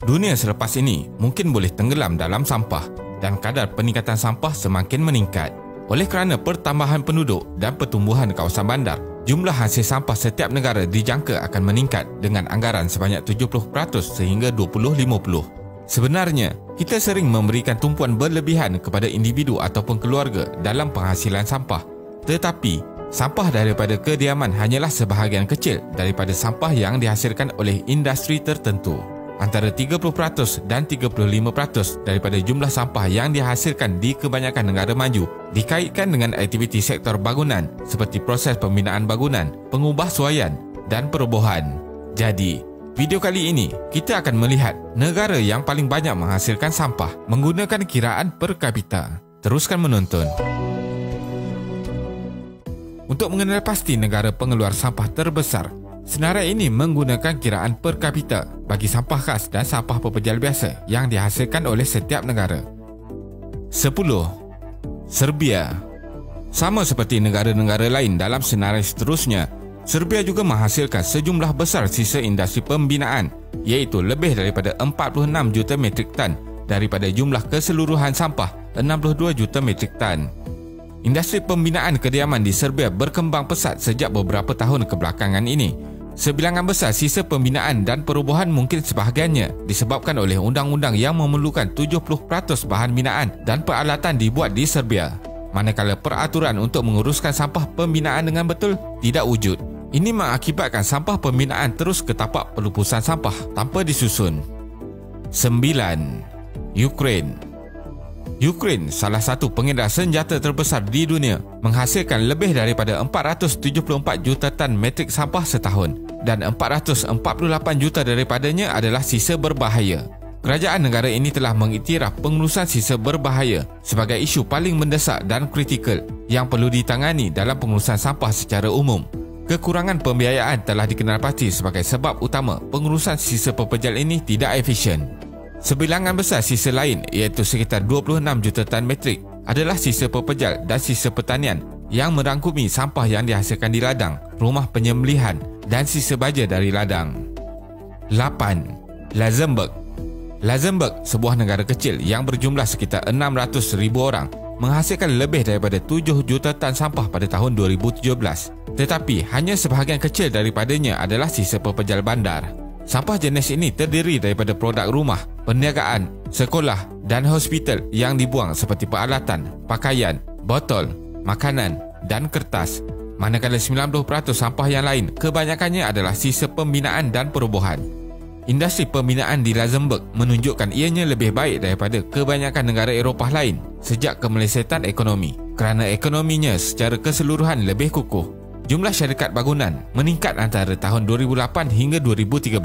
Dunia selepas ini mungkin boleh tenggelam dalam sampah dan kadar peningkatan sampah semakin meningkat. Oleh kerana pertambahan penduduk dan pertumbuhan kawasan bandar, jumlah hasil sampah setiap negara dijangka akan meningkat dengan anggaran sebanyak 70% sehingga 2050. Sebenarnya, kita sering memberikan tumpuan berlebihan kepada individu ataupun keluarga dalam penghasilan sampah. Tetapi, sampah daripada kediaman hanyalah sebahagian kecil daripada sampah yang dihasilkan oleh industri tertentu. Antara 30% dan 35% daripada jumlah sampah yang dihasilkan di kebanyakan negara maju dikaitkan dengan aktiviti sektor bangunan seperti proses pembinaan bangunan, pengubahsuaian dan perobohan. Jadi, video kali ini kita akan melihat negara yang paling banyak menghasilkan sampah menggunakan kiraan per kapita. Teruskan menonton. Untuk mengenal pasti negara pengeluar sampah terbesar, senarai ini menggunakan kiraan per kapita bagi sampah khas dan sampah pepejal biasa yang dihasilkan oleh setiap negara. 10. Serbia. Sama seperti negara-negara lain dalam senarai seterusnya, Serbia juga menghasilkan sejumlah besar sisa industri pembinaan, iaitu lebih daripada 46 juta metrik tan daripada jumlah keseluruhan sampah 62 juta metrik tan. Industri pembinaan kediaman di Serbia berkembang pesat sejak beberapa tahun kebelakangan ini. Sebilangan besar sisa pembinaan dan perubahan mungkin sebahagiannya disebabkan oleh undang-undang yang memerlukan 70% bahan binaan dan peralatan dibuat di Serbia, manakala peraturan untuk menguruskan sampah pembinaan dengan betul tidak wujud. Ini mengakibatkan sampah pembinaan terus ke tapak pelupusan sampah tanpa disusun. 9. Ukraine. Ukraine, salah satu pengedar senjata terbesar di dunia, menghasilkan lebih daripada 474 juta tan metrik sampah setahun dan 448 juta daripadanya adalah sisa berbahaya. Kerajaan negara ini telah mengiktiraf pengurusan sisa berbahaya sebagai isu paling mendesak dan kritikal yang perlu ditangani dalam pengurusan sampah secara umum. Kekurangan pembiayaan telah dikenal pasti sebagai sebab utama pengurusan sisa pepejal ini tidak efisien. Sebilangan besar sisa lain, iaitu sekitar 26 juta tan metrik, adalah sisa pepejal dan sisa pertanian yang merangkumi sampah yang dihasilkan di ladang, rumah penyembelihan dan sisa baja dari ladang. 8. Luxembourg. Luxembourg, sebuah negara kecil yang berjumlah sekitar 600,000 orang, menghasilkan lebih daripada 7 juta tan sampah pada tahun 2017. Tetapi, hanya sebahagian kecil daripadanya adalah sisa pepejal bandar. Sampah jenis ini terdiri daripada produk rumah, perniagaan, sekolah dan hospital yang dibuang seperti peralatan, pakaian, botol, makanan dan kertas. Manakala 90% sampah yang lain kebanyakannya adalah sisa pembinaan dan perobohan. Industri pembinaan di Luxembourg menunjukkan ianya lebih baik daripada kebanyakan negara Eropah lain sejak kemelesetan ekonomi kerana ekonominya secara keseluruhan lebih kukuh. Jumlah syarikat bangunan meningkat antara tahun 2008 hingga 2013.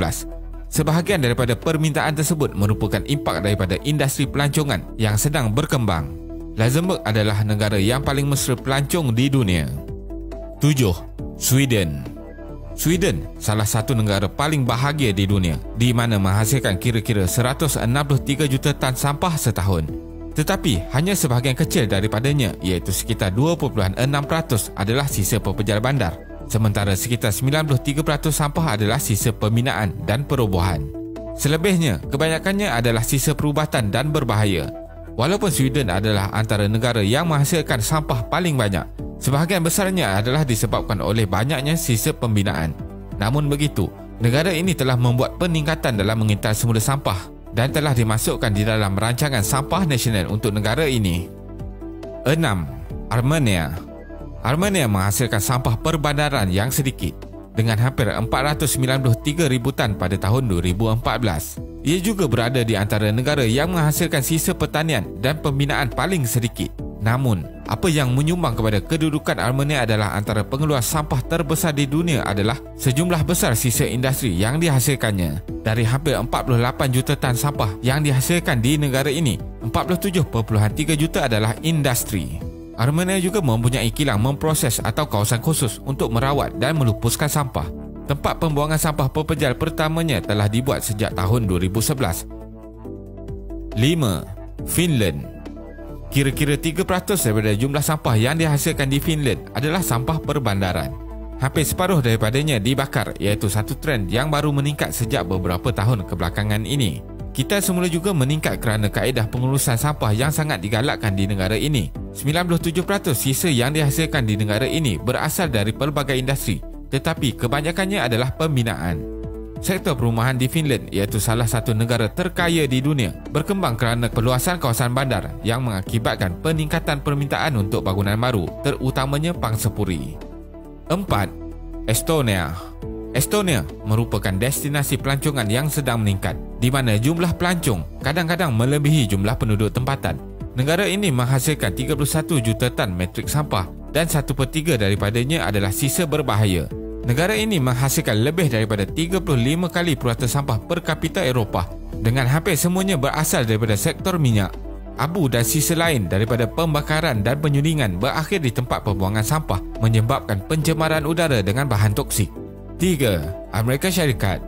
Sebahagian daripada permintaan tersebut merupakan impak daripada industri pelancongan yang sedang berkembang. Luxembourg adalah negara yang paling mesra pelancong di dunia. 7. Sweden. Sweden, salah satu negara paling bahagia di dunia, di mana menghasilkan kira-kira 163 juta tan sampah setahun. Tetapi hanya sebahagian kecil daripadanya, iaitu sekitar 2.6% adalah sisa pepejal bandar, sementara sekitar 93% sampah adalah sisa pembinaan dan perobohan. Selebihnya, kebanyakannya adalah sisa perubatan dan berbahaya. Walaupun Sweden adalah antara negara yang menghasilkan sampah paling banyak, sebahagian besarnya adalah disebabkan oleh banyaknya sisa pembinaan. Namun begitu, negara ini telah membuat peningkatan dalam mengintai semula sampah dan telah dimasukkan di dalam rancangan sampah nasional untuk negara ini. 6. Armenia. Armenia menghasilkan sampah perbandaran yang sedikit dengan hampir 493,000 tan pada tahun 2014. Ia juga berada di antara negara yang menghasilkan sisa pertanian dan pembinaan paling sedikit. Namun, apa yang menyumbang kepada kedudukan Armenia adalah antara pengeluar sampah terbesar di dunia adalah sejumlah besar sisa industri yang dihasilkannya. Dari hampir 48 juta tan sampah yang dihasilkan di negara ini, 47.3 juta adalah industri. Armenia juga mempunyai kilang memproses atau kawasan khusus untuk merawat dan melupuskan sampah. Tempat pembuangan sampah pepejal pertamanya telah dibuat sejak tahun 2011. 5. Finland. Kira-kira 3% daripada jumlah sampah yang dihasilkan di Finland adalah sampah perbandaran. Hampir separuh daripadanya dibakar, iaitu satu trend yang baru meningkat sejak beberapa tahun kebelakangan ini. Kita semula juga meningkat kerana kaedah pengurusan sampah yang sangat digalakkan di negara ini. 97% sisa yang dihasilkan di negara ini berasal dari pelbagai industri, tetapi kebanyakannya adalah pembinaan. Sektor perumahan di Finland, iaitu salah satu negara terkaya di dunia, berkembang kerana perluasan kawasan bandar yang mengakibatkan peningkatan permintaan untuk bangunan baru, terutamanya pangsapuri. 4. Estonia. Estonia merupakan destinasi pelancongan yang sedang meningkat, di mana jumlah pelancong kadang-kadang melebihi jumlah penduduk tempatan. Negara ini menghasilkan 31 juta tan metrik sampah dan 1/3 daripadanya adalah sisa berbahaya. Negara ini menghasilkan lebih daripada 35 kali purata sampah per kapita Eropah, dengan hampir semuanya berasal daripada sektor minyak. Abu dan sisa lain daripada pembakaran dan penyulingan berakhir di tempat pembuangan sampah, menyebabkan pencemaran udara dengan bahan toksik. 3. Amerika Syarikat.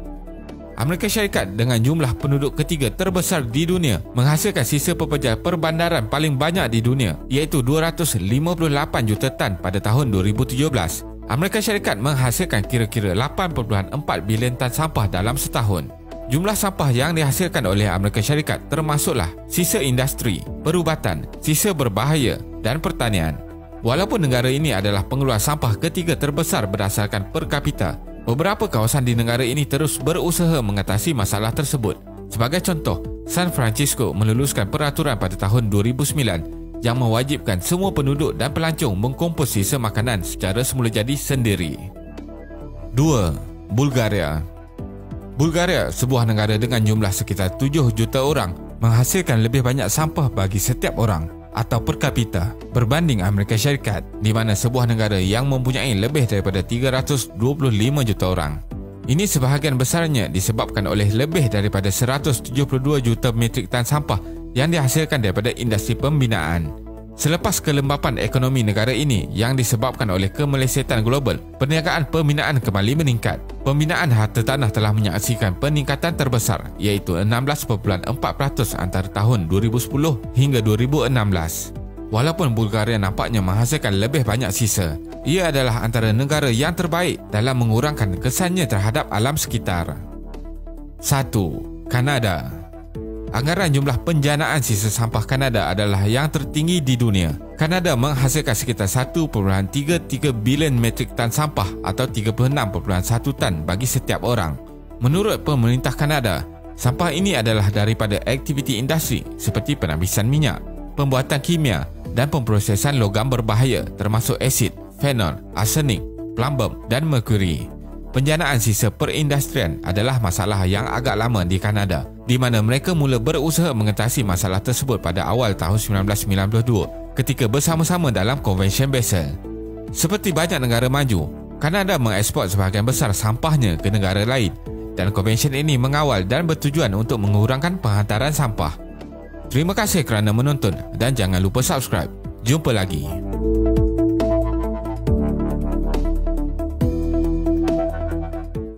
Amerika Syarikat dengan jumlah penduduk ketiga terbesar di dunia menghasilkan sisa pekerja perbandaran paling banyak di dunia, iaitu 258 juta tan pada tahun 2017. Amerika Syarikat menghasilkan kira-kira 8.4 bilion tan sampah dalam setahun. Jumlah sampah yang dihasilkan oleh Amerika Syarikat termasuklah sisa industri, perubatan, sisa berbahaya dan pertanian. Walaupun negara ini adalah pengeluar sampah ketiga terbesar berdasarkan per kapita, beberapa kawasan di negara ini terus berusaha mengatasi masalah tersebut. Sebagai contoh, San Francisco meluluskan peraturan pada tahun 2009 yang mewajibkan semua penduduk dan pelancong mengkompos sisa makanan secara semula jadi sendiri. 2. Bulgaria. Bulgaria, sebuah negara dengan jumlah sekitar 7 juta orang, menghasilkan lebih banyak sampah bagi setiap orang atau per kapita berbanding Amerika Syarikat, di mana sebuah negara yang mempunyai lebih daripada 325 juta orang. Ini sebahagian besarnya disebabkan oleh lebih daripada 172 juta metrik tan sampah yang dihasilkan daripada industri pembinaan. Selepas kelembapan ekonomi negara ini yang disebabkan oleh kemelesetan global, perniagaan pembinaan kembali meningkat. Pembinaan harta tanah telah menyaksikan peningkatan terbesar, iaitu 16.4% antara tahun 2010 hingga 2016. Walaupun Bulgaria nampaknya menghasilkan lebih banyak sisa, ia adalah antara negara yang terbaik dalam mengurangkan kesannya terhadap alam sekitar. 1. Kanada. Anggaran jumlah penjanaan sisa sampah Kanada adalah yang tertinggi di dunia. Kanada menghasilkan sekitar 1.33 bilion metrik tan sampah atau 36.1 tan bagi setiap orang. Menurut pemerintah Kanada, sampah ini adalah daripada aktiviti industri seperti penabisan minyak, pembuatan kimia dan pemprosesan logam berbahaya termasuk asid, fenol, arsenik, plumbum dan merkuri. Penjanaan sisa perindustrian adalah masalah yang agak lama di Kanada, di mana mereka mula berusaha mengatasi masalah tersebut pada awal tahun 1992 ketika bersama-sama dalam Convention Basel. Seperti banyak negara maju, Kanada mengeksport sebahagian besar sampahnya ke negara lain, dan Convention ini mengawal dan bertujuan untuk mengurangkan penghantaran sampah. Terima kasih kerana menonton dan jangan lupa subscribe. Jumpa lagi.